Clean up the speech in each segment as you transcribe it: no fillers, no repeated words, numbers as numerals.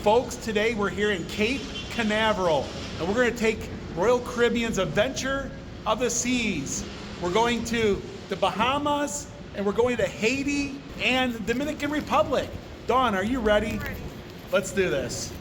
Folks, today we're here in Cape Canaveral, and we're going to take Royal Caribbean's Adventure of the Seas. We're going to the Bahamas, and we're going to Haiti and the Dominican Republic. Dawn, are you ready? Ready. Let's do this.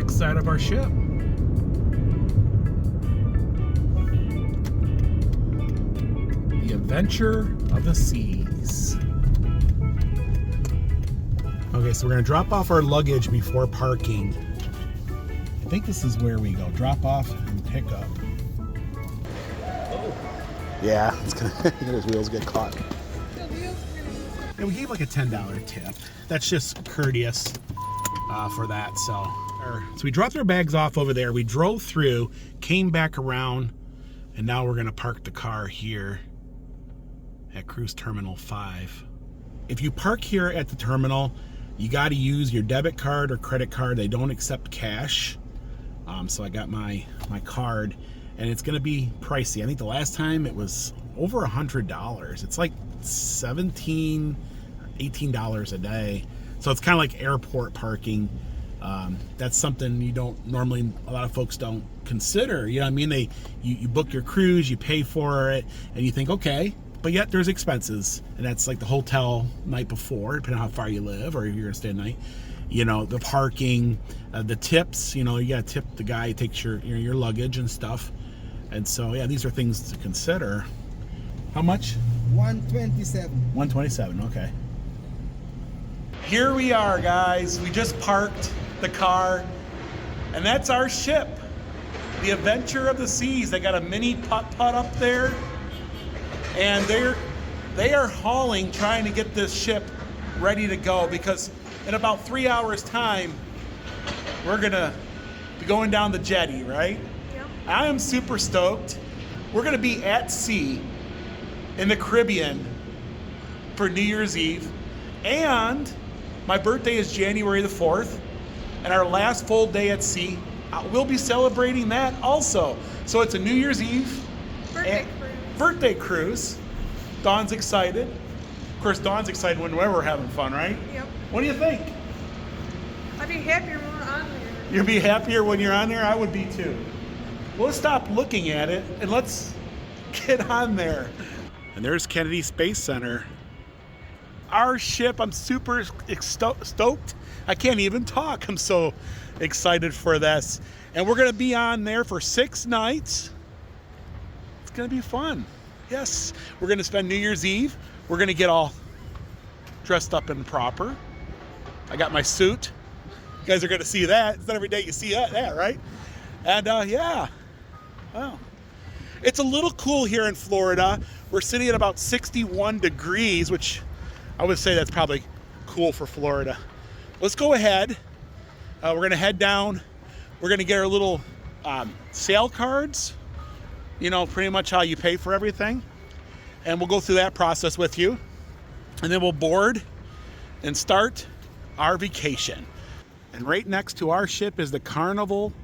Side of our ship. The Adventure of the Seas. Okay, so we're gonna drop off our luggage before parking. I think this is where we go. Drop off and pick up. Oh. Yeah, it's gonna his wheels get caught. And we gave like a $10 tip. That's just courteous for that. So we dropped our bags off over there. We drove through, came back around, and now we're gonna park the car here at Cruise Terminal 5. If you park here at the terminal, you gotta use your debit card or credit card. They don't accept cash. So I got my card, and it's gonna be pricey. I think the last time it was over $100. It's like $17, $18 a day. So it's kind of like airport parking. That's something you don't normally, a lot of folks don't consider. You know what I mean? You book your cruise, you pay for it, and you think, okay, but yet there's expenses. And that's like the hotel night before, depending on how far you live or if you're gonna stay a night. You know, the parking, the tips, you know, you gotta tip the guy who takes your luggage and stuff. And so, yeah, these are things to consider. How much? $127. $127, okay. Here we are, guys. We just parked the car, and that's our ship, the Adventure of the Seas. They got a mini putt-putt up there, and they are hauling, trying to get this ship ready to go, because in about 3 hours time, we're gonna be going down the jetty, right? Yep. I am super stoked. We're gonna be at sea in the Caribbean for New Year's Eve, and my birthday is January the 4th, and our last full day at sea, we'll be celebrating that also. So it's a New Year's Eve birthday cruise. Dawn's excited. Of course, Dawn's excited whenever we're having fun, right? Yep. What do you think? I'd be happier when we're on there. You'll be happier when you're on there? I would be too. Well, let's stop looking at it and let's get on there. And there's Kennedy Space Center. Our ship, I'm super stoked. I can't even talk. I'm so excited for this. And we're gonna be on there for 6 nights. It's gonna be fun. Yes, we're gonna spend New Year's Eve. We're gonna get all dressed up and proper. I got my suit. You guys are gonna see that. It's not every day you see that, right? And yeah, wow. It's a little cool here in Florida. We're sitting at about 61 degrees, which I would say that's probably cool for Florida. Let's go ahead. We're gonna head down. We're gonna get our little sale cards, you know, pretty much how you pay for everything. And we'll go through that process with you. And then we'll board and start our vacation. And right next to our ship is the Carnival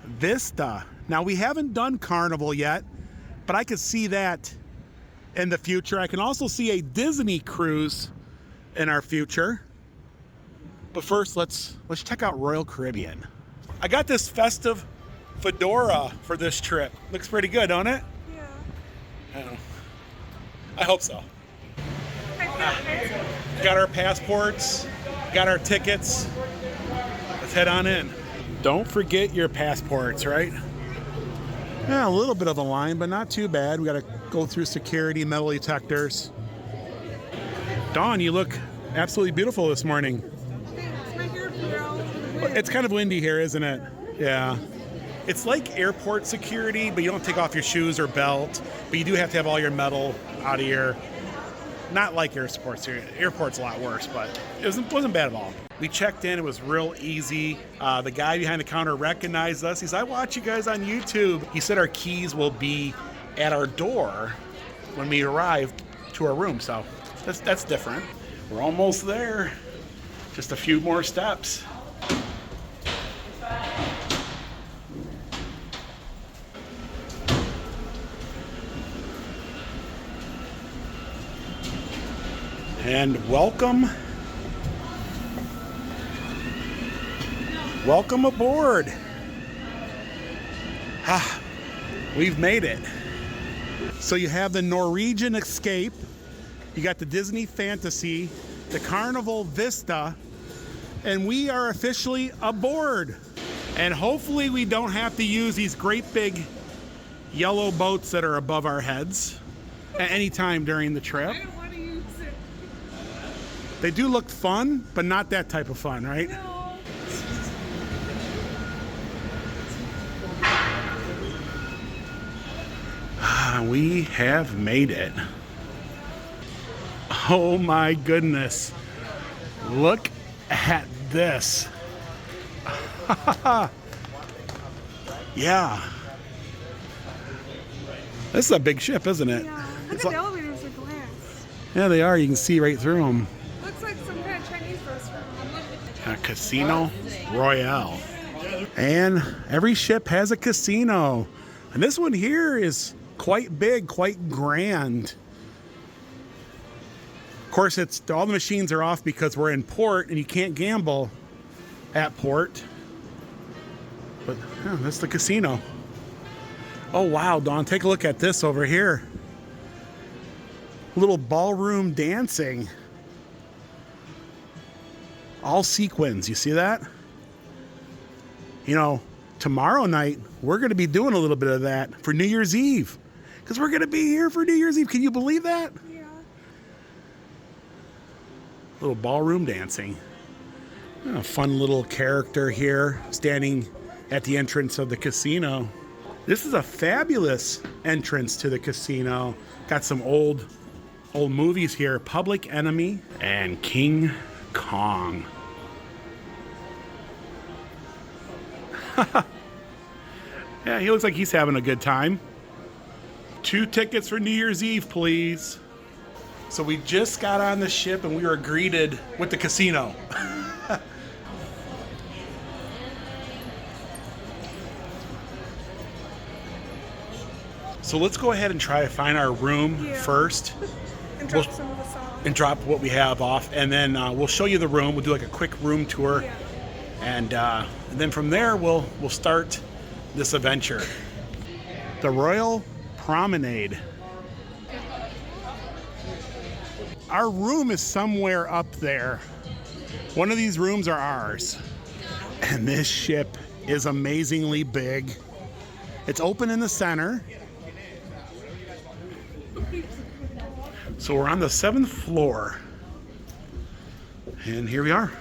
Vista. Now, we haven't done Carnival yet, but I could see that in the future. I can also see a Disney cruise in our future. But first, let's check out Royal Caribbean. I got this festive fedora for this trip. Looks pretty good, don't it? Yeah. I hope so. Got our passports, got our tickets. Let's head on in. Don't forget your passports, right? Yeah, a little bit of a line, but not too bad. We got to go through security, metal detectors. Dawn, you look absolutely beautiful this morning. Thanks. My hair fell. It's kind of windy here, isn't it? Yeah. It's like airport security, but you don't take off your shoes or belt, but you do have to have all your metal out of your, not like airports here. Airport's a lot worse, but it wasn't bad at all. We checked in, it was real easy. The guy behind the counter recognized us. He said, I watch you guys on YouTube. He said our keys will be at our door when we arrive to our room, so that's different. We're almost there. Just a few more steps. And welcome aboard. We've made it. So you have the Norwegian Escape, you got the Disney Fantasy, the Carnival Vista, and we are officially aboard. And hopefully we don't have to use these great big yellow boats that are above our heads at any time during the trip. I don't want to use it. They do look fun, but not that type of fun, right? No. We have made it. Oh my goodness. Look at this. Yeah. This is a big ship, isn't it? Yeah. Look It's at like- the elevators are glass. Yeah, they are. You can see right through them. Looks like some kind of Chinese restaurant. A Casino Royale. And every ship has a casino. And this one here is quite big, quite grand. Of course, all the machines are off because we're in port and you can't gamble at port. But yeah, that's the casino. Oh wow, Dawn, take a look at this over here. Little ballroom dancing. All sequins, you see that? You know, tomorrow night, we're going to be doing a little bit of that for New Year's Eve. Because we're going to be here for New Year's Eve. Can you believe that? Yeah. Little ballroom dancing. A fun little character here standing at the entrance of the casino. This is a fabulous entrance to the casino. Got some old movies here. Public Enemy and King Kong. Yeah, he looks like he's having a good time. 2 tickets for New Year's Eve, please. So we just got on the ship and we were greeted with the casino. So let's go ahead and try to find our room first. And drop some of us off. And drop what we have off. And then we'll show you the room. We'll do like a quick room tour. Yeah. And then from there, we'll start this adventure. The Royal Promenade. Our room is somewhere up there. One of these rooms are ours. And this ship is amazingly big. It's open in the center. So we're on the 7th floor. And here we are.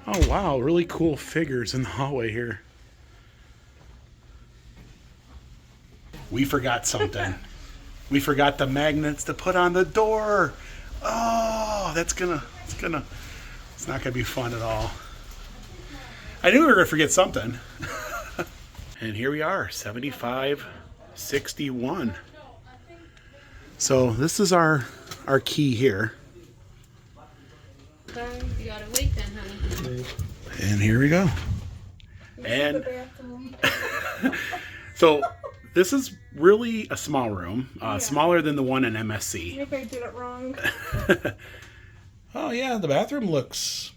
Oh wow, really cool figures in the hallway here. We forgot something. We forgot the magnets to put on the door. Oh, it's not gonna be fun at all. I knew we were gonna forget something. And here we are, 7561. So this is our key here. Sorry, you gotta wait then, honey. And here we go. And The bathroom. so this is really a small room, smaller than the one in MSC. Maybe I did it wrong. Oh yeah, the bathroom looks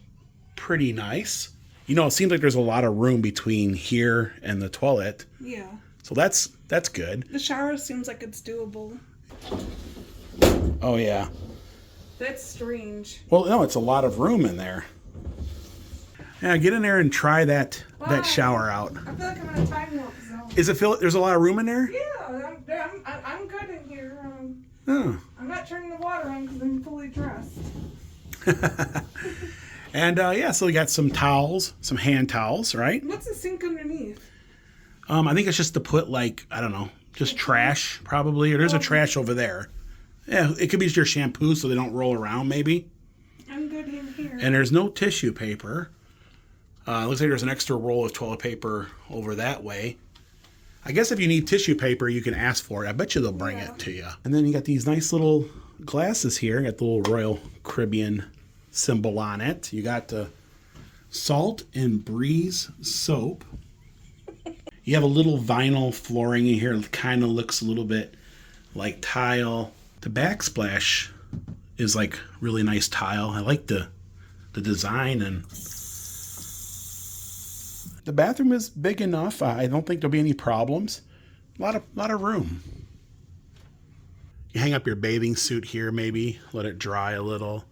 pretty nice. You know, it seems like there's a lot of room between here and the toilet. Yeah. So that's good. The shower seems like it's doable. Oh yeah. That's strange. Well, no, it's a lot of room in there. Yeah, get in there and try that Why? shower out. I feel like I'm in a time warp zone. Is it feel? There's a lot of room in there. Yeah, I'm good in here. Oh. I'm not turning the water on because I'm fully dressed. And yeah, so we got some towels, some hand towels, right? What's the sink underneath? I think it's just to put like, I don't know, just trash probably. Or there's a trash over there. Yeah, it could be just your shampoo so they don't roll around maybe. I'm good in here. And there's no tissue paper. Looks like there's an extra roll of toilet paper over that way. I guess if you need tissue paper, you can ask for it. I bet you they'll bring it to you. And then you got these nice little glasses here. You got the little Royal Caribbean symbol on it. You got the Salt and Breeze soap. You have a little vinyl flooring in here. It kind of looks a little bit like tile. The backsplash is like really nice tile. I like the design, and the bathroom is big enough. I don't think there'll be any problems. A lot of room. You hang up your bathing suit here, maybe let it dry a little.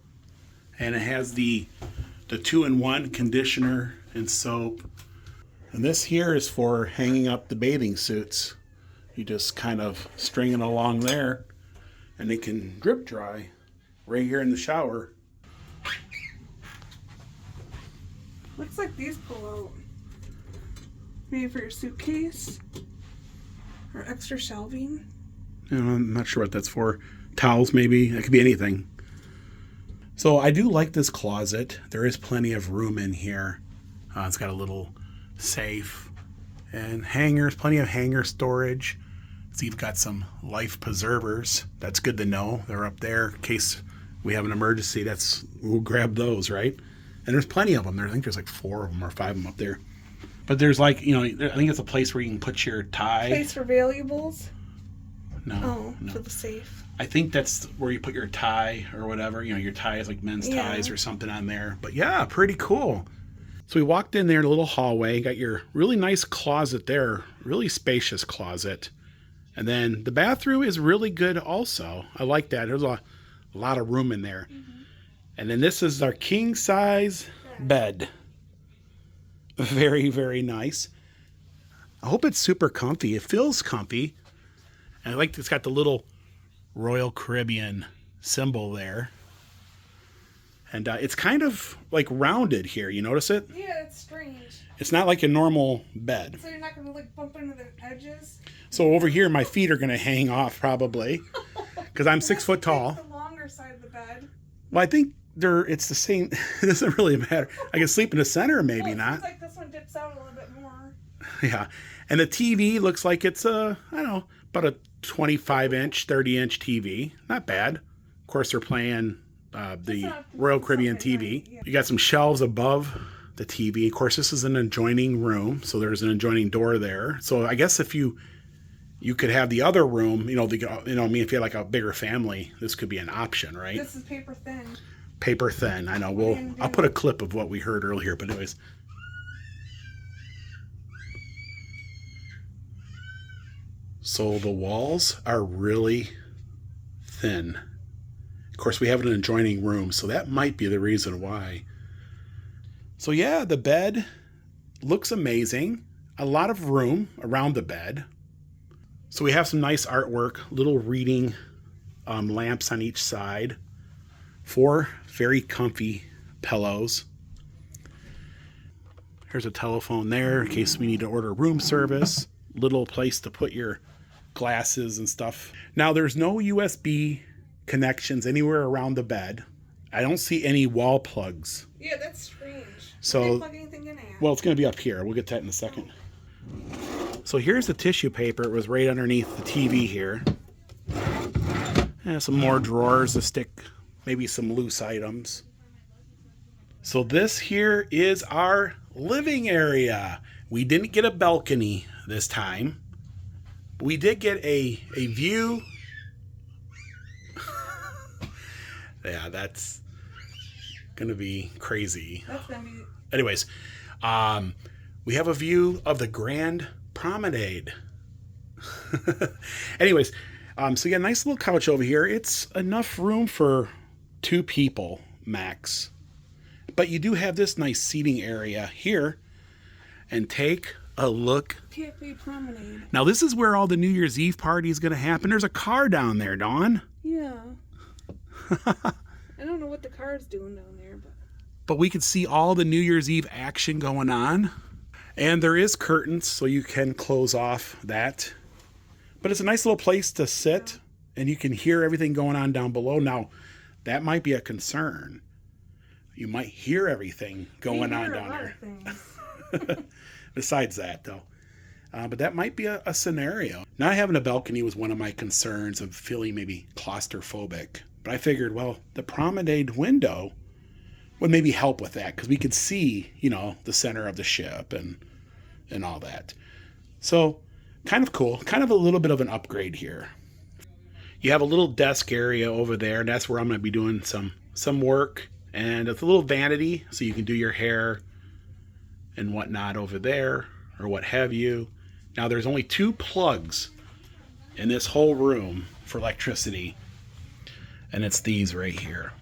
And it has the 2-in-1 conditioner and soap. And this here is for hanging up the bathing suits. You just kind of string it along there, and it can drip dry right here in the shower. Looks like these pull out. Maybe for your suitcase or extra shelving. I'm not sure what that's for. Towels, maybe. It could be anything. So I do like this closet. There is plenty of room in here. It's got a little safe and hangers, plenty of hanger storage. So you've got some life preservers. That's good to know. They're up there in case we have an emergency. We'll grab those, right? And there's plenty of them. I think there's like 4 of them or 5 of them up there. But there's like, I think it's a place where you can put your tie. Place for valuables? No. Oh, no. for the safe. I think that's where you put your tie or whatever. Your tie is like men's ties or something on there. But yeah, pretty cool. So we walked in there in a little hallway. Got your really nice closet there. Really spacious closet. And then the bathroom is really good also. I like that. There's a lot of room in there. Mm-hmm. And then this is our king size bed. Very, very nice. I hope it's super comfy. It feels comfy. And I like it's got the little Royal Caribbean symbol there. And it's kind of like rounded here. You notice it? Yeah, it's strange. It's not like a normal bed. So you're not going to like bump into the edges? So over here, my feet are going to hang off probably because I'm 6 foot tall. The longer side of the bed. Well, I think it's the same. It doesn't really matter. I can sleep in the center, maybe it not. Seems like this one dips out a little bit more. Yeah. And the TV looks like it's I don't know, about a 25-inch, 30-inch TV. Not bad. Of course, they're playing the Royal Caribbean TV. Yeah. You got some shelves above the TV. Of course, this is an adjoining room, so there's an adjoining door there. So I guess if you could have the other room, if you had like a bigger family, this could be an option, right? This is paper thin. Paper thin. I know. I'll put a clip of what we heard earlier, but anyways. So the walls are really thin. Of course, we have an adjoining room, so that might be the reason why. So yeah, the bed looks amazing. A lot of room around the bed. So we have some nice artwork, little reading lamps on each side. 4 very comfy pillows. Here's a telephone there in case we need to order room service. Little place to put your glasses and stuff. Now there's no USB connections anywhere around the bed. I don't see any wall plugs. Yeah, that's strange. So, can you plug anything in there? Well, it's going to be up here. We'll get to that in a second. So here's the tissue paper. It was right underneath the TV here. And some more drawers to stick maybe some loose items. So this here is our living area. We didn't get a balcony this time. We did get a view. Yeah, that's gonna be crazy. That's gonna be... Anyways, we have a view of the Grand Promenade. Anyways, so you got a nice little couch over here. It's enough room for 2 people max. But you do have this nice seating area here. And take a look. Cafe Promenade. Now this is where all the New Year's Eve party is going to happen. There's a car down there, Dawn. Yeah. I don't know what the car's doing down there, but... but we could see all the New Year's Eve action going on. And there is curtains, so you can close off that. But it's a nice little place to sit, and you can hear everything going on down below. Now, that might be a concern. You might hear everything going on down there. Besides that, though. But that might be a scenario. Not having a balcony was one of my concerns of feeling maybe claustrophobic. But I figured, well, the promenade window would maybe help with that, because we could see, you know, the center of the ship and all that. So kind of cool, kind of a little bit of an upgrade here. You have a little desk area over there, and that's where I'm going to be doing some work. And it's a little vanity, so you can do your hair and whatnot over there, or what have you. Now there's only 2 plugs in this whole room for electricity, and it's these right here.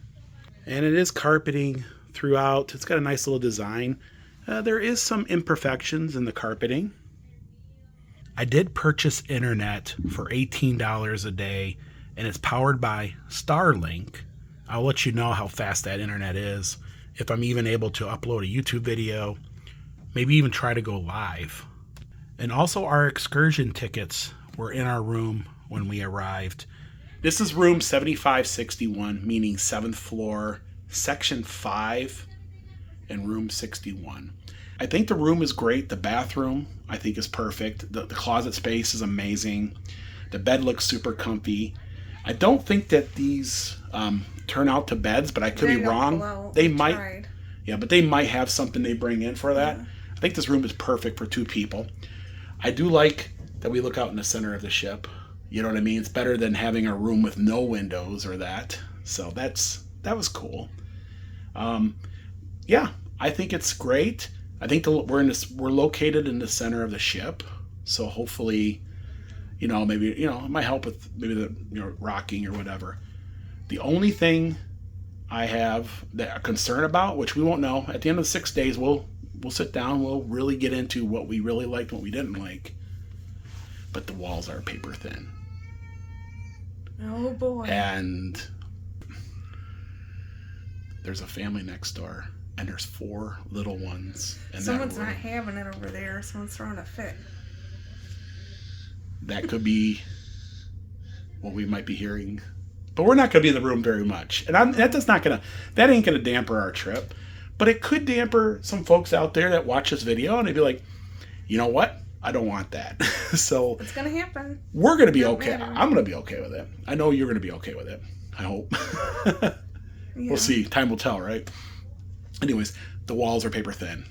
And it is carpeting throughout. It's got a nice little design. There is some imperfections in the carpeting. I did purchase internet for $18 a day, and it's powered by Starlink. I'll let you know how fast that internet is, if I'm even able to upload a YouTube video, maybe even try to go live. And also our excursion tickets were in our room when we arrived. This is room 7561, meaning 7th floor, section 5, and room 61. I think the room is great. The bathroom, I think, is perfect. The closet space is amazing. The bed looks super comfy. I don't think that these turn out to beds, but I could be wrong. They might. Yeah, but they might have something they bring in for that. Yeah. I think this room is perfect for 2 people. I do like that we look out in the center of the ship. You know what I mean? It's better than having a room with no windows or that. So that was cool. Yeah, I think it's great. I think we're located in the center of the ship, so hopefully, you know, maybe, you know, it might help with maybe the, you know, rocking or whatever. The only thing I have that a concern about, which we won't know at the end of the 6 days, we'll sit down, we'll really get into what we really liked and what we didn't like. But the walls are paper thin. Oh boy. And there's a family next door, and there's 4 little ones. And someone's not having it over there. Someone's throwing a fit. That could be what we might be hearing. But we're not going to be in the room very much. And that ain't going to damper our trip. But it could damper some folks out there that watch this video, and they'd be like, you know what? I don't want that. So it's going to happen. We're going to be okay. I'm going to be okay with it. I know you're going to be okay with it. I hope. Yeah. We'll see. Time will tell, right? Anyways, the walls are paper thin.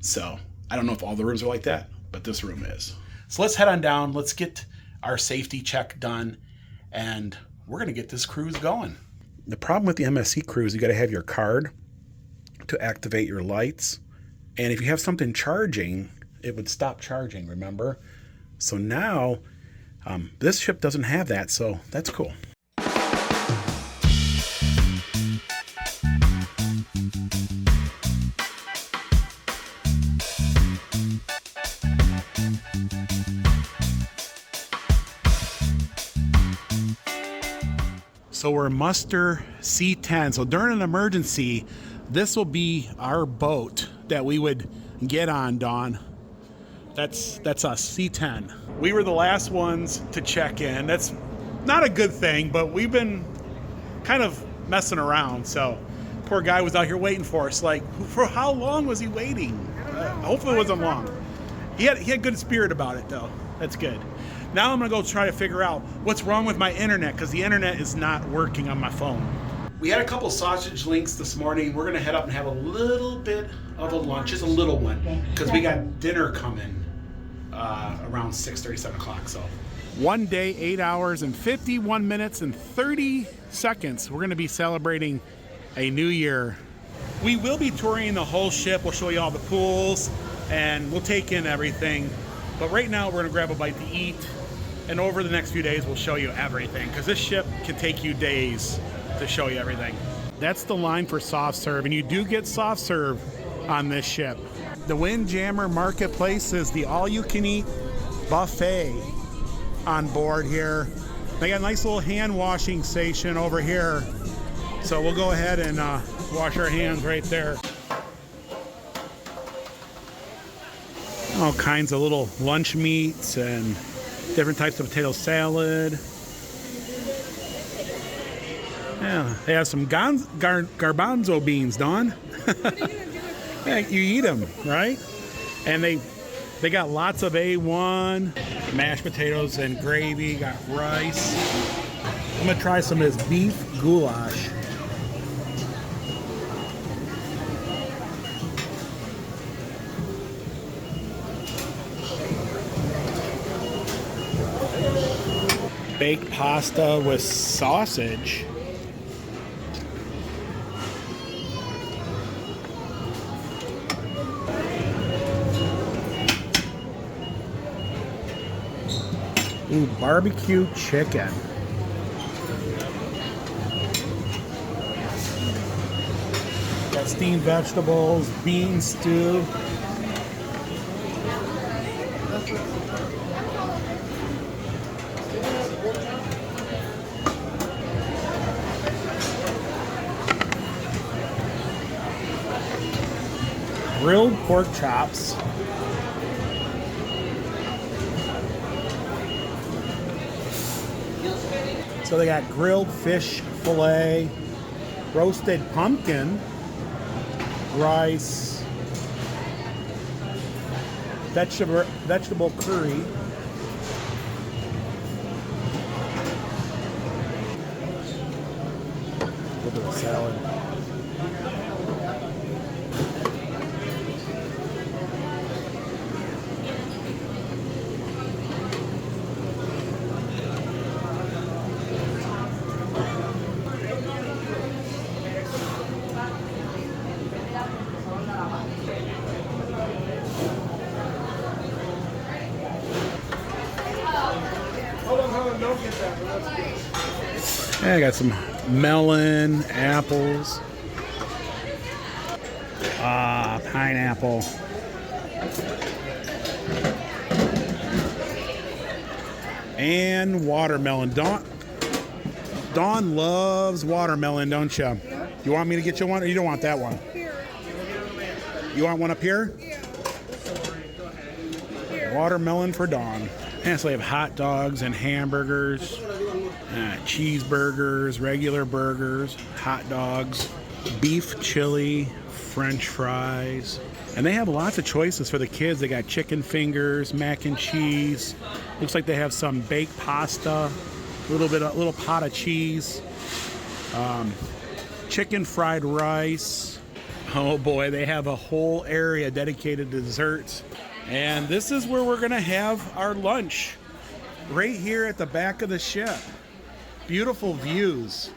So I don't know if all the rooms are like that, but this room is. So let's head on down. Let's get our safety check done, and we're going to get this cruise going. The problem with the MSC cruise, you got to have your card to activate your lights. And if you have something charging, it would stop charging, remember? So now, this ship doesn't have that, so that's cool. So we're muster C10. So during an emergency, this will be our boat that we would get on, Dawn. That's us, C10. We were the last ones to check in. That's not a good thing, but we've been kind of messing around. So poor guy was out here waiting for us. Like, for how long was he waiting? Hopefully it wasn't long. He had good spirit about it, though. That's good. Now I'm gonna go try to figure out what's wrong with my internet, because the internet is not working on my phone. We had a couple sausage links this morning. We're gonna head up and have a little bit of a lunch, just a little one, because we got dinner coming around 6:30, 7 o'clock. So 1 day, 8 hours and 51 minutes and 30 seconds. We're gonna be celebrating a new year. We will be touring the whole ship. We'll show you all the pools and we'll take in everything. But right now we're gonna grab a bite to eat, and over the next few days we'll show you everything, because this ship can take you days to show you everything. That's the line for soft serve, and you do get soft serve on this ship. The Windjammer Marketplace is the all-you-can-eat buffet on board here. They got a nice little hand washing station over here So we'll go ahead and wash our hands right there. All kinds of little lunch meats and different types of potato salad. Yeah, they have some garbanzo beans, Dawn. Yeah, you eat them, right? And they got lots of A1, mashed potatoes and gravy, got rice. I'm gonna try some of this beef goulash. Baked pasta with sausage. Ooh, barbecue chicken. Got steamed vegetables, bean stew. Grilled pork chops. So they got grilled fish fillet, roasted pumpkin, rice, vegetable curry, a little bit of salad. Yeah, I got some melon, apples, pineapple. And watermelon. Dawn loves watermelon, don't you? Yeah. You want me to get you one, or you don't want that one? Here. You want one up here? Yeah. Watermelon for Dawn. And so they have hot dogs and hamburgers, cheeseburgers, regular burgers, hot dogs, beef chili, French fries. And they have lots of choices for the kids. They got chicken fingers, mac and cheese. Looks like they have some baked pasta, a little pot of cheese, chicken fried rice. Oh boy, they have a whole area dedicated to desserts. And this is where we're gonna have our lunch, right here at the back of the ship. Beautiful views.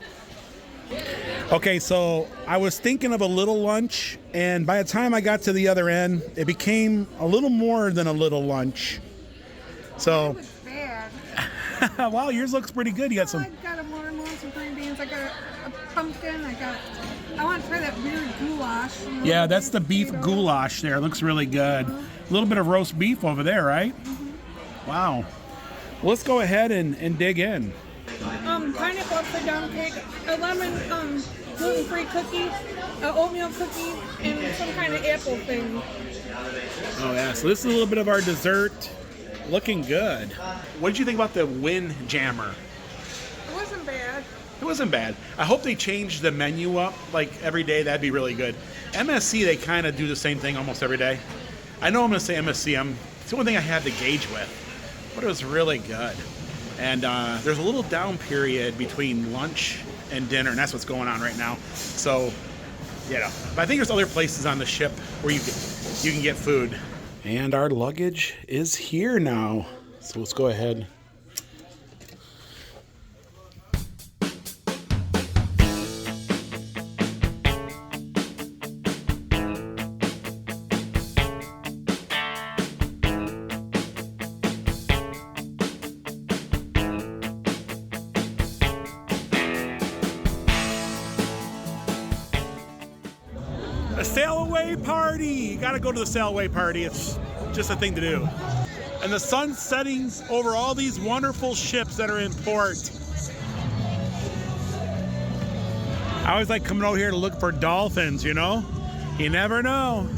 Okay, so I was thinking of a little lunch, and by the time I got to the other end, it became a little more than a little lunch. So, Bad. wow, yours looks pretty good. You got some. I got a watermelon, some green beans. I got a pumpkin. I want to try that weird goulash. Yeah, that's the beef goulash there. It looks really good. A little bit of roast beef over there, right? Wow. Well, let's go ahead and dig in. Pineapple upside down cake, a lemon gluten-free cookie, an oatmeal cookie, and some kind of apple thing. Oh yeah, so this is a little bit of our dessert. Looking good. What did you think about the Windjammer? It wasn't bad. It wasn't bad. I hope they change the menu up like every day. That'd be really good. MSC, they kind of do the same thing almost every day. I know I'm going to say MSC. It's the only thing I had to gauge with, but it was really good. And there's a little down period between lunch and dinner, and that's what's going on right now. So, yeah. But I think there's other places on the ship where you can get food. And our luggage is here now. So let's go ahead. A Sailaway party! You gotta go to the Sailaway party. It's just a thing to do. And the sun's setting over all these wonderful ships that are in port. I always like coming over here to look for dolphins, you know? You never know.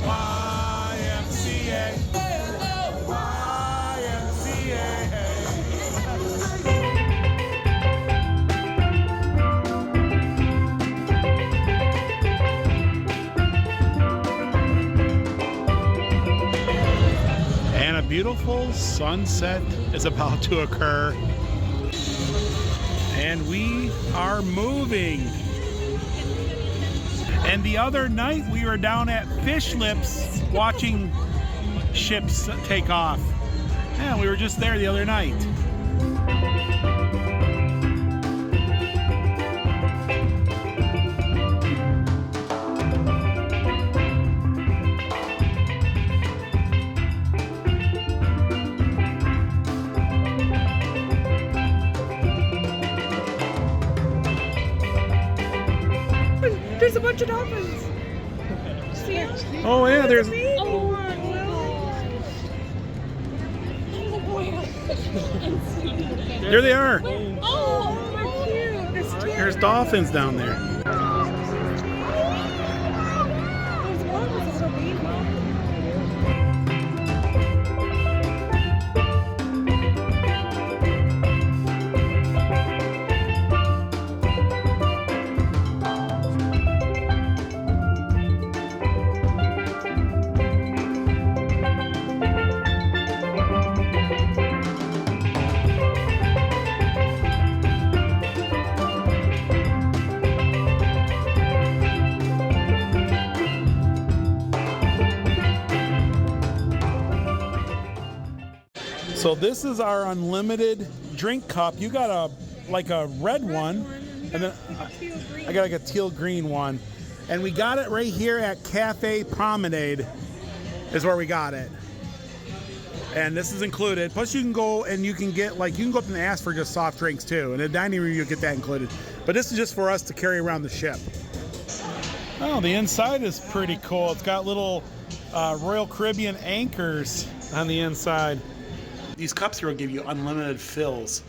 YMCA. And a beautiful sunset is about to occur. And we are moving. And the other night we were down at Fish Lips watching ships take off. Yeah, we were just there the other night. There's a bunch of dolphins. See it? Oh yeah, there's. Oh, There they are. oh, they're cute. There's dolphins down there. There's one with a little baby. So this is our unlimited drink cup. You got a red one, and then I got like a teal green one, and we got it right here at Cafe Promenade. Is where we got it, and this is included. Plus, you can go and you can get you can go up and ask for just soft drinks too. In the dining room, you'll get that included. But this is just for us to carry around the ship. Oh, the inside is pretty cool. It's got little Royal Caribbean anchors on the inside. These cups here will give you unlimited fills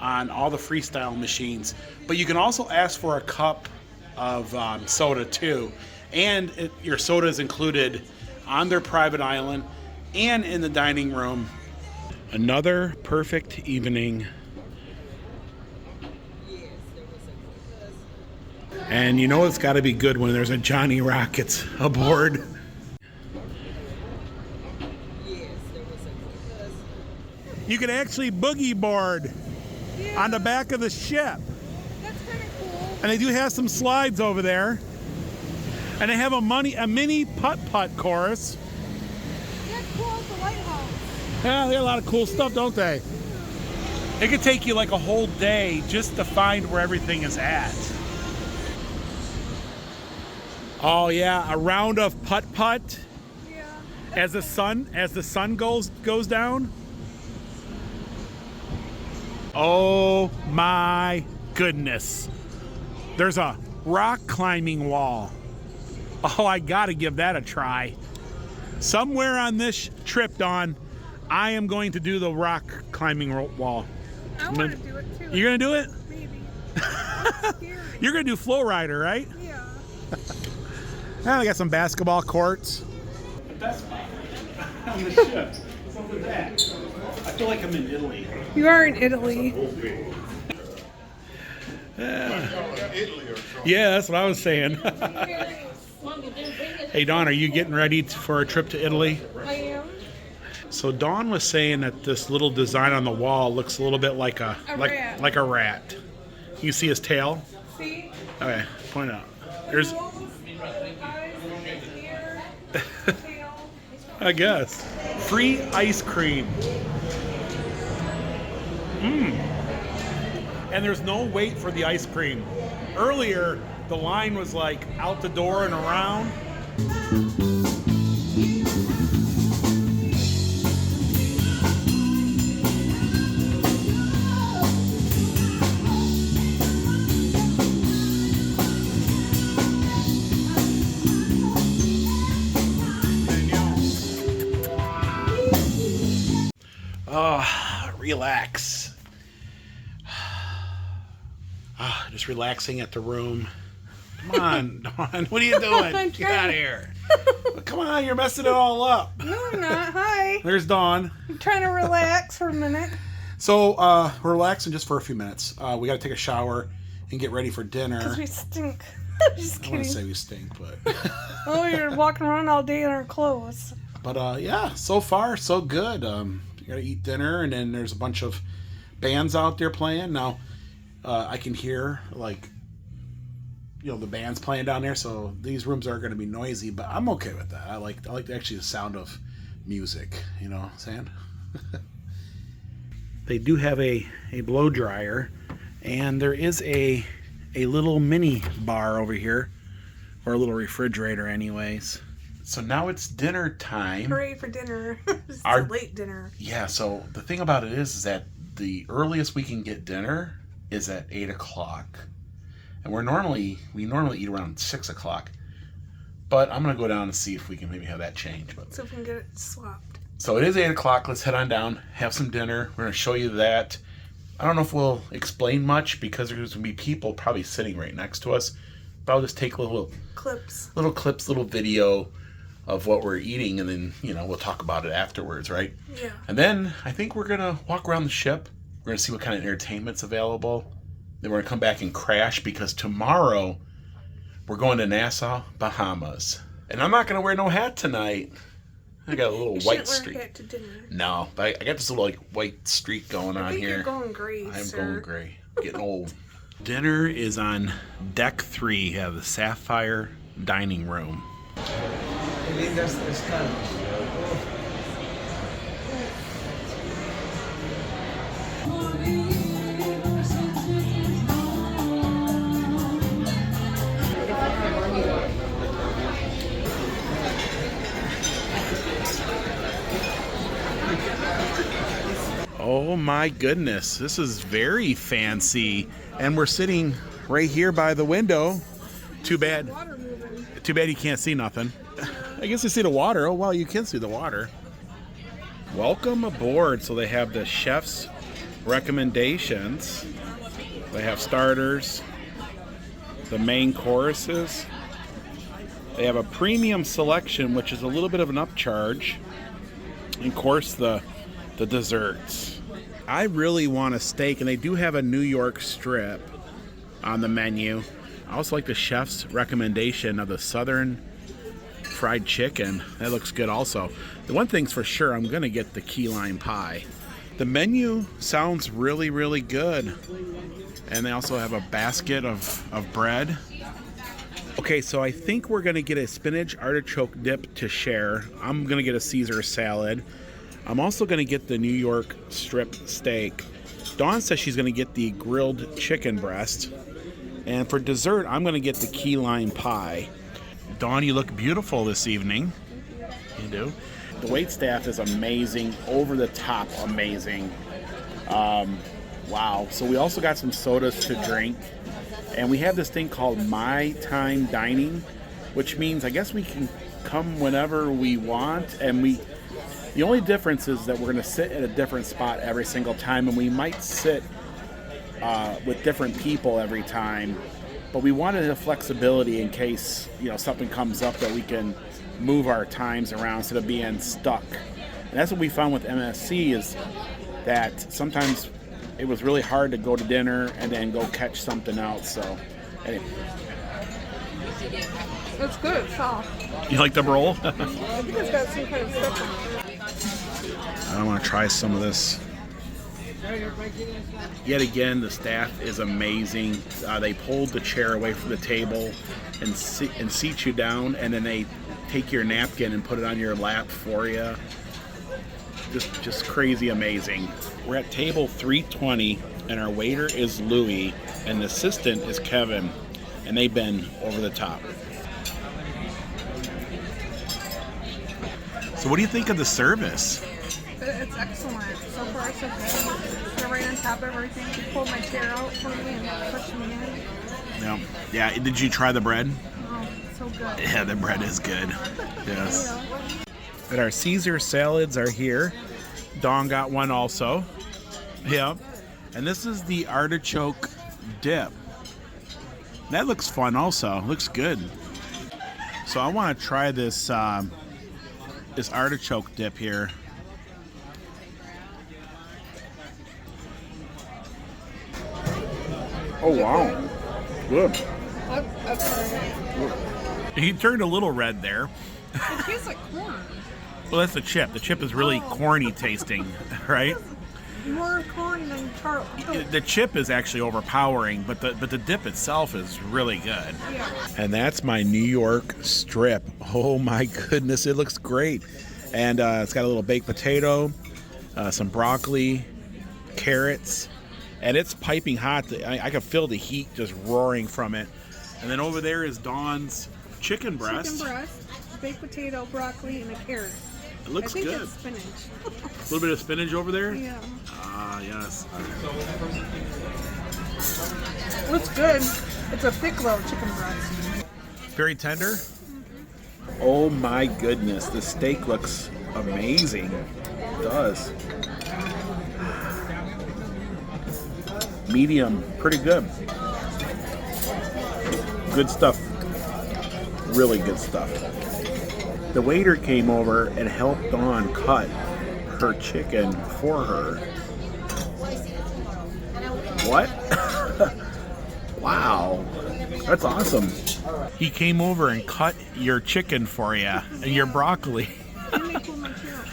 on all the freestyle machines, but you can also ask for a cup of soda too, and your soda is included on their private island and in the dining room. Another perfect evening. And you know it's got to be good when there's a Johnny Rockets aboard. You can actually boogie board on the back of the ship. That's kind of cool. And they do have some slides over there. And they have a mini putt-putt course. That's cool at the lighthouse. Yeah, they got a lot of cool stuff, don't they? It could take you like a whole day just to find where everything is at. Oh yeah, a round of putt-putt. Yeah. As the sun goes down. Oh my goodness. There's a rock climbing wall. Oh, I gotta give that a try. Somewhere on this trip, Dawn, I am going to do the rock climbing wall. I want to do it too. You're gonna do it? Maybe. It's scary. You're gonna do Flow Rider, right? Yeah. Now we got some basketball courts. The best spot on the ship. Look at that. I feel like I'm in Italy. You are in Italy. Yeah, that's what I was saying. Hey, Dawn, are you getting ready for a trip to Italy? I am. So Dawn was saying that this little design on the wall looks a little bit like a rat. like a rat. You see his tail? See? Okay, point out. There's. Nose, eyes, ear, tail. I guess. Free ice cream. And there's no wait for the ice cream. Earlier, the line was like out the door and around. Oh, relax. just relaxing at the room. Come on, Dawn. What are you doing? Get out of here. Come on, you're messing it all up. No, I'm not. Hi. There's Dawn. I'm trying to relax for a minute. So, we're relaxing just for a few minutes. We got to take a shower and get ready for dinner. Because we stink. I'm just I kidding. wouldn't say we stink, but... Oh, you're walking around all day in our clothes. But, yeah, so far, so good. You got to eat dinner, and then there's a bunch of bands out there playing. Now, I can hear, like, you know, the band's playing down there, so these rooms are going to be noisy, but I'm okay with that. I like actually the sound of music, you know what I'm saying? They do have a blow dryer, and there is a little mini bar over here, or a little refrigerator anyways. So now it's dinner time. Hooray for dinner. It's a late dinner. Yeah, so the thing about it is that the earliest we can get dinner is at 8 o'clock. And we normally eat around 6 o'clock. But I'm going to go down and see if we can maybe have that change. But so if we can get it swapped. So it is 8 o'clock. Let's head on down, have some dinner. We're going to show you that. I don't know if we'll explain much because there's going to be people probably sitting right next to us. But I'll just take little clips, little video of what we're eating, and then, you know, we'll talk about it afterwards, right? Yeah. And then I think we're going to walk around the ship. We're going to see what kind of entertainment's available. Then we're going to come back and crash because tomorrow we're going to Nassau, Bahamas. And I'm not going to wear no hat tonight. I got a little white streak. Wear a hat to dinner. No, but I got this little like white streak going on here. You're going gray, I'm sir. going gray. Getting old. Dinner is on deck 3 of the Sapphire Dining Room. Oh my goodness, this is very fancy. And we're sitting right here by the window. Too bad you can't see nothing. I guess you see the water. Oh wow, you can see the water. Welcome aboard. So they have the chef's recommendations. They have starters, the main courses. They have a premium selection, which is a little bit of an upcharge. And of course the desserts. I really want a steak, and they do have a New York strip on the menu. I also like the chef's recommendation of the Southern fried chicken. That looks good also. The one thing's for sure, I'm gonna get the key lime pie. The menu sounds really, really good. And they also have a basket of bread. Okay, so I think we're gonna get a spinach artichoke dip to share. I'm gonna get a Caesar salad. I'm also gonna get the New York strip steak. Dawn says she's gonna get the grilled chicken breast. And for dessert, I'm gonna get the key lime pie. Dawn, you look beautiful this evening. You do. The wait staff is amazing, over the top amazing. Wow. So we also got some sodas to drink. And we have this thing called My Time Dining, which means I guess we can come whenever we want. And the only difference is that we're going to sit at a different spot every single time, and we might sit with different people every time. But we wanted the flexibility in case, you know, something comes up that we can move our times around instead of being stuck. And that's what we found with MSC is that sometimes it was really hard to go to dinner and then go catch something else. So, anyway. It's good. It's soft. You like the roll? I think it's got some kind of stuff in it. I want to try some of this. Yet again, the staff is amazing. They pulled the chair away from the table and seat you down, and then they take your napkin and put it on your lap for you. Just crazy amazing. We're at table 320, and our waiter is Louie, and the assistant is Kevin, and they've been over the top. So what do you think of the service? It's excellent. So far, so good. They're right on top of everything. They pulled my chair out for me and pushed me in. Yeah. Did you try the bread? Oh, so good. Yeah, the bread is good. Yes. And our Caesar salads are here. Dawn got one also. Yep. And this is the artichoke dip. That looks fun also. Looks good. So I want to try this this artichoke dip here. Oh wow. Good. He turned a little red there. It tastes like corn. Well, that's the chip. The chip is really corny tasting, right? More corn than tart. The chip is actually overpowering, but the dip itself is really good. Yeah. And that's my New York strip. Oh my goodness, it looks great. And it's got a little baked potato, some broccoli, carrots, and it's piping hot. I can feel the heat just roaring from it. And then over there is Dawn's chicken breast. Chicken breast, baked potato, broccoli, and a carrot. It looks I think good. it's spinach. A little bit of spinach over there? Yeah. Ah, yes. Looks good. It's a thick little chicken breast. Very tender? Oh my goodness, the steak looks amazing. It does. Medium, pretty good. Good stuff. Really good stuff. The waiter came over and helped Dawn cut her chicken for her. What? Wow. That's awesome. He came over and cut your chicken for you and your broccoli. And they pulled my carrot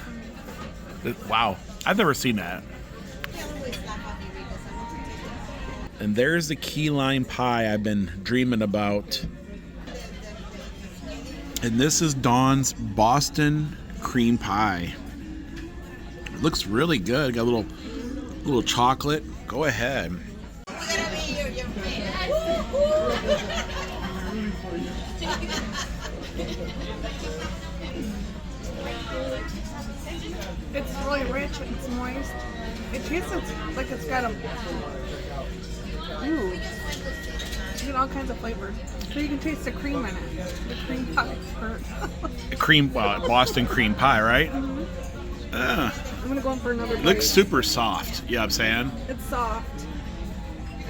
for me. Wow. I've never seen that. And there's the key lime pie I've been dreaming about. And this is Dawn's Boston cream pie. It looks really good. Got a little chocolate. Go ahead. It's really rich. It's moist. It tastes like it's got a... Ooh. You get all kinds of flavors. So you can taste the cream in it. The cream pie. Boston cream pie, right? Mm-hmm. I'm going to go in for another bite. Looks super soft. You know what I'm saying? It's soft.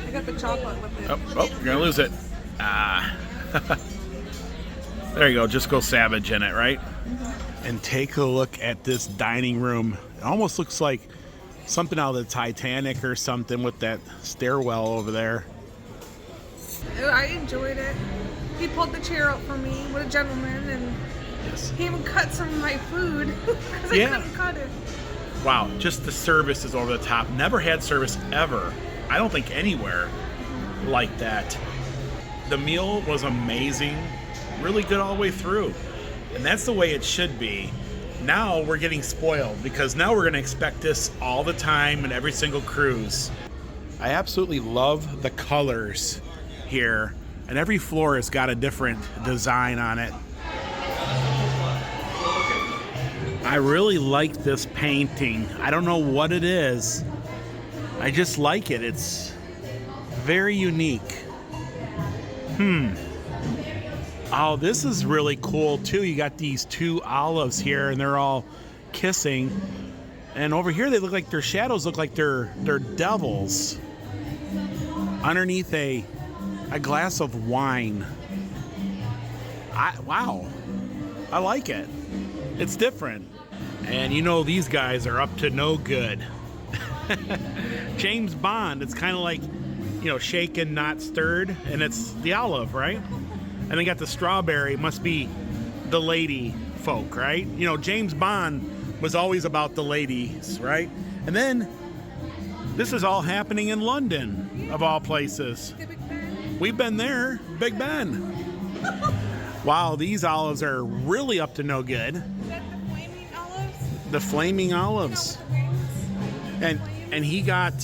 I got the chocolate with it. Oh, you're going to lose it. Ah. There you go. Just go savage in it, right? Mm-hmm. And take a look at this dining room. It almost looks like something out of the Titanic or something with that stairwell over there. I enjoyed it. He pulled the chair out for me. What a gentleman. And Yes. he even cut some of my food because I couldn't cut it. Wow, just the service is over the top. Never had service ever. I don't think anywhere like that. The meal was amazing. Really good all the way through. And that's the way it should be. Now we're getting spoiled because now we're going to expect this all the time and every single cruise. I absolutely love the colors here, and every floor has got a different design on it. I really like this painting. I don't know what it is. I just like it. It's very unique. Oh, this is really cool too. You got these two olives here and they're all kissing. And over here they look like their shadows look like they're devils. Underneath a glass of wine. Wow. I like it. It's different. And you know these guys are up to no good. James Bond, it's kind of like, you know, shaken, not stirred, and it's the olive, right? And they got the strawberry, must be the lady folk, right? You know, James Bond was always about the ladies, right? And then this is all happening in London, of all places. We've been there, Big Ben. Wow, these olives are really up to no good. Is that the flaming olives? The flaming olives. And he got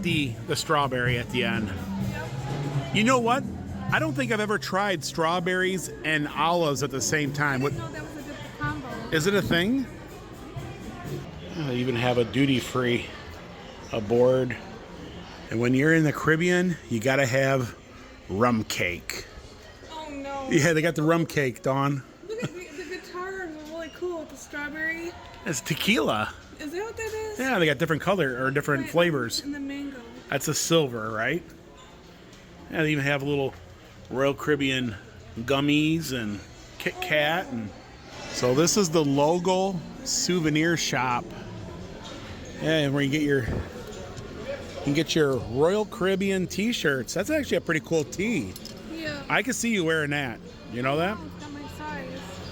the strawberry at the end. You know what? I don't think I've ever tried strawberries and olives at the same time. I didn't know that was a good combo. Is it a thing? They even have a duty-free aboard. And when you're in the Caribbean, you gotta have rum cake. Oh no. Yeah, they got the rum cake, Dawn. Look at the guitars are really cool with the strawberry. It's tequila. Is that what that is? Yeah, they got different color or different flavors. And the mango. That's a silver, right? Yeah, they even have a little Royal Caribbean gummies and Kit Kat. And so this is the logo souvenir shop. Yeah, where you can get your Royal Caribbean t-shirts. That's actually a pretty cool tee. Yeah. I can see you wearing that. You know that? It's got my size.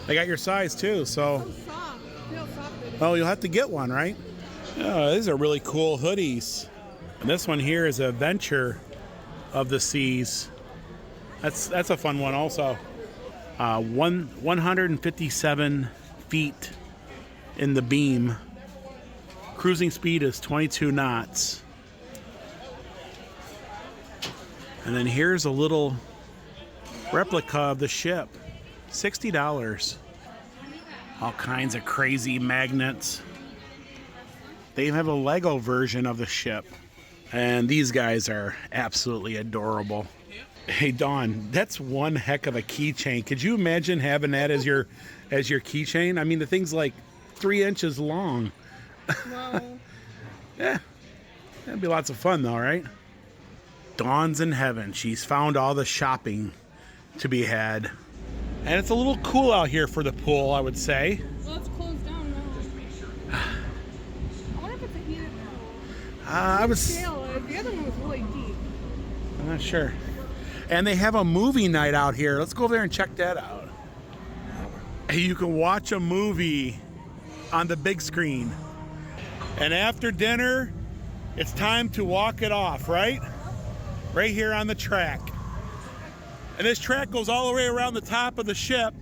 They got your size too, so. So soft. Feel soft. Oh, you'll have to get one, right? Oh, these are really cool hoodies. And this one here is Adventure of the Seas. That's a fun one also. 157 feet in the beam. Cruising speed is 22 knots. And then here's a little replica of the ship. $60. All kinds of crazy magnets. They even have a Lego version of the ship. And these guys are absolutely adorable. Hey Dawn, that's one heck of a keychain. Could you imagine having that as your keychain? I mean, the thing's like 3 inches long. Wow. Yeah, that'd be lots of fun though, right? Dawn's in heaven. She's found all the shopping to be had. And it's a little cool out here for the pool, I would say. Well, it's closed down now. I wonder if it's a heated pool. I was... The other one was really deep. I'm not sure. And they have a movie night out here. Let's go over there and check that out. You can watch a movie on the big screen. And after dinner, it's time to walk it off, right? Right here on the track. And this track goes all the way around the top of the ship.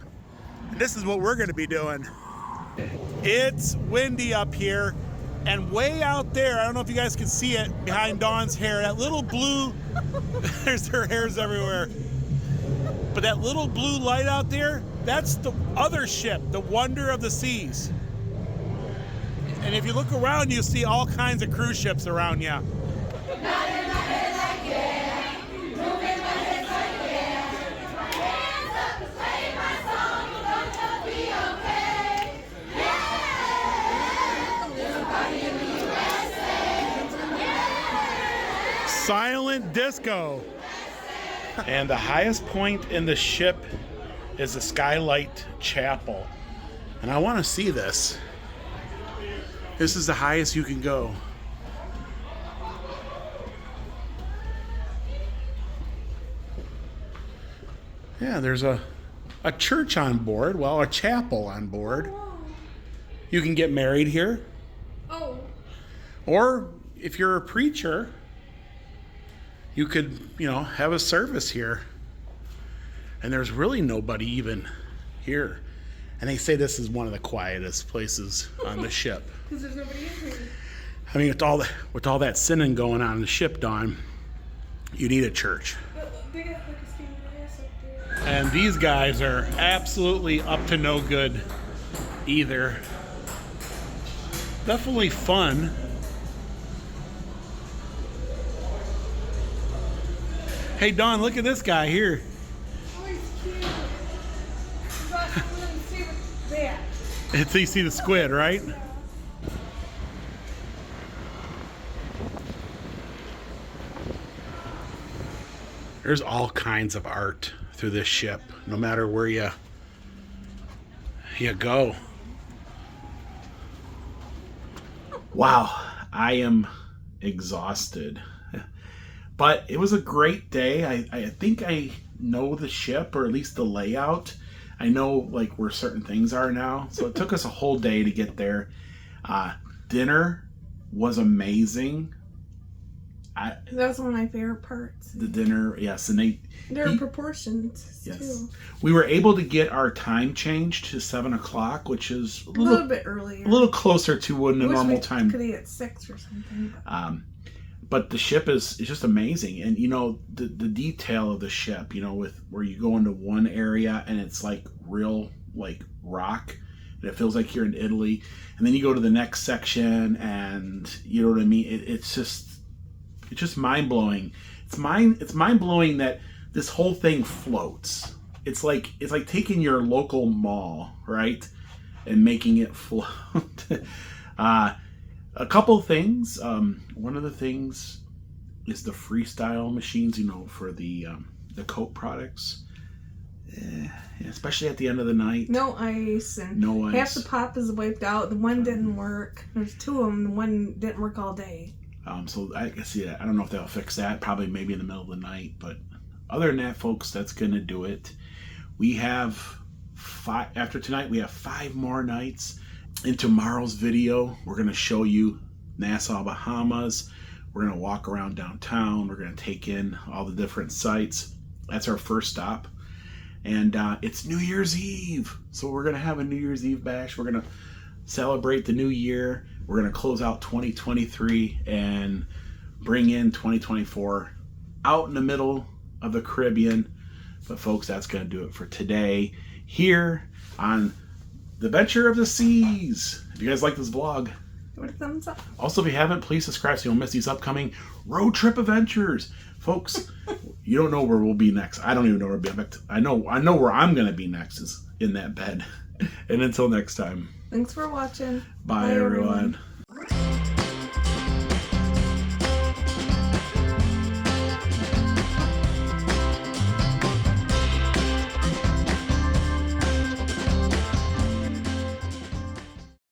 And this is what we're going to be doing. It's windy up here. And way out there, I don't know if you guys can see it behind Dawn's hair, that little blue, there's her hairs everywhere. But that little blue light out there, that's the other ship, the Wonder of the Seas. And if you look around, you see all kinds of cruise ships around you. Silent disco. And the highest point in the ship is the Skylight Chapel. And I want to see this. This is the highest you can go. Yeah, there's a church on board. Well, a chapel on board. You can get married here. Oh. Or if you're a preacher, you could, have a service here. And there's really nobody even here. And they say this is one of the quietest places on the ship. Because there's nobody in here. I mean, with all that sinning going on the ship, Dawn, you need a church. They got like a stained glass up there. And these guys are absolutely up to no good either. Definitely fun. Hey Dawn, look at this guy here. Oh, he's cute. He's awesome. I'm gonna see what's that. So you see the squid, right? There's all kinds of art through this ship, no matter where you go. Wow, I am exhausted. But it was a great day. I think I know the ship, or at least the layout. I know like where certain things are now. So it took us a whole day to get there. Dinner was amazing. That's one of my favorite parts. The dinner, yes, and There are proportions yes. too. We were able to get our time changed to 7 o'clock, which is A little bit earlier. a little closer to when a normal time. Could eat at 6 or something. But the ship is just amazing, and the detail of the ship, with where you go into one area and it's like real like rock, and it feels like you're in Italy, and then you go to the next section, and you know what I mean. It's just mind blowing. It's mind blowing that this whole thing floats. It's like taking your local mall, right, and making it float. A couple things. One of the things is the freestyle machines, for the the Coke products. Especially at the end of the night. No ice, and no ice. Half the pop is wiped out. The one didn't work. There's 2 of them. The one didn't work all day. So I guess, yeah, I don't know if they'll fix that. Probably maybe in the middle of the night. But other than that, folks, that's going to do it. We have 5, after tonight, we have 5 more nights. In tomorrow's video, we're going to show you Nassau, Bahamas. We're going to walk around downtown. We're going to take in all the different sites. That's our first stop. And it's New Year's Eve. So we're going to have a New Year's Eve bash. We're going to celebrate the new year. We're going to close out 2023 and bring in 2024 out in the middle of the Caribbean. But folks, that's going to do it for today here on The Venture of the Seas. If you guys like this vlog, Give it a thumbs up. also, if you haven't, please subscribe so you don't miss these upcoming road trip adventures. Folks, you don't know where we'll be next. I don't even know where we'll be next. I know where I'm going to be next is in that bed. And until next time. Thanks for watching. Bye everyone.